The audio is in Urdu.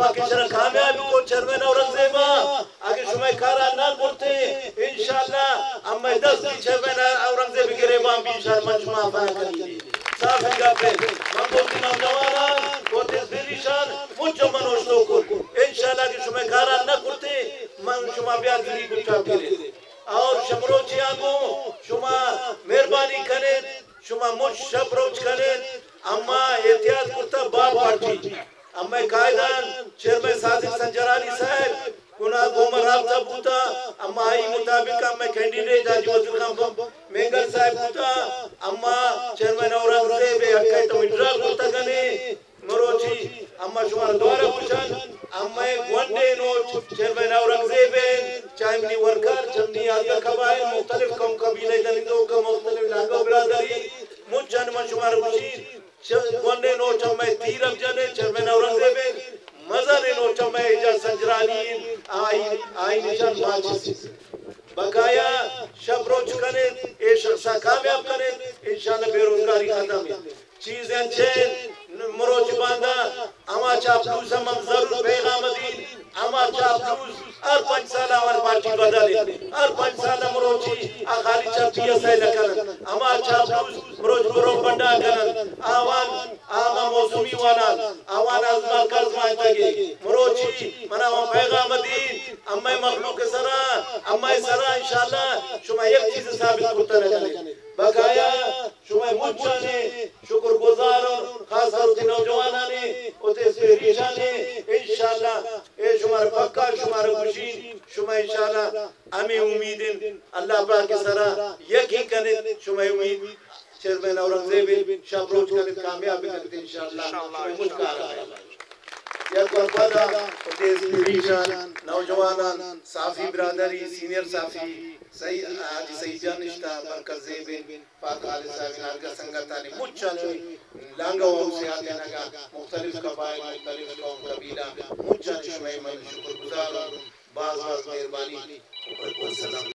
پاک شرح کامیابی کو چرمین اورنگزیبا اگر شما کارا نہ کرتے انشاءاللہ اما 10 کی چرمین اورنگزیب گریبان بھی انشاءاللہ من شما فانا کریں صافی کا پہ من بولتی نوجوانا کوتے زیریشان مجھو منوشتو کر انشاءاللہ اگر شما کارا نہ کرتے من شما بیاد گری گچا کرے اور شمروچی آگو شما مہربانی کریں شما مجھ شپروچ کریں اما احتیاط کرتا باب پارٹی اما قائدان چیرمین صادق سنجرانی صاحب گناہ گومر رابطہ بوتا اما آئی مطابق اما کینڈیڈیٹ آجی وزیر خانفم مینگر صاحب بوتا اما چیرمین اورنگزیب حقائی تو اجرا کرتا گنے مروچی اما شمار دوارا پوشن اما گونڈے نوچ چیرمین اورنگزیب چاہمنی ورکر چمنی آدھا قبائل مختلف قوم قبیلہ دلندوں کا مختلف لانگو برادری مجھن من شمار پوشید گونڈے نوچ اما تیرم جنے چیرمین اورنگزیب مزن نوچ اما اجا سنجرانین آئی نشان ماچس بقایا شب روچ کریں اے شخصا کامیاب کریں انشاءاللہ بے روزگاری ختم چیزیں چین مروچ باندھا اما چاپلوس ہم ضرور پیغام دین اما چاپلوس ہر 5 سالہ ہمارے پارٹی بدلے ہر 5 سالہ مروچی خالی چاپی اسائلہ کرن اما چاپلوس مروچ برو بندہ کرن آما موسمی وانا آوان ازمال کرز مانتا گے مروچی منا ہم پیغام دین اما مخلوق سرا اما سرا انشاءاللہ شما ایک چیز ثابت کرتا رہنے بقایا شما مجھانے شکر گزارن خاص کر نوجوانانے اتے سہریشانے انشاءاللہ اے شمار پکا شمار خوشین شما انشاءاللہ ہمیں امیدیں اللہ پاک سرا یقین کرنے شما امید چیرمین اورنگزیب شب روچ کرنے کامیابی کرتے انشاءاللہ شما مجھ کا رہا ہے یا قربانا اتے سہریشان نوجوانان صافی برادری سینئر صافی حاجی سعید جان نشتہ برکت زیب پاک آل صاحب نارگا سنگتانی مجھانے لانگا وہاں سے آتے نگا مختلف قبائل مختلف قوم قبیلہ مجھانے شمائی من شکر گزار باز مہربانی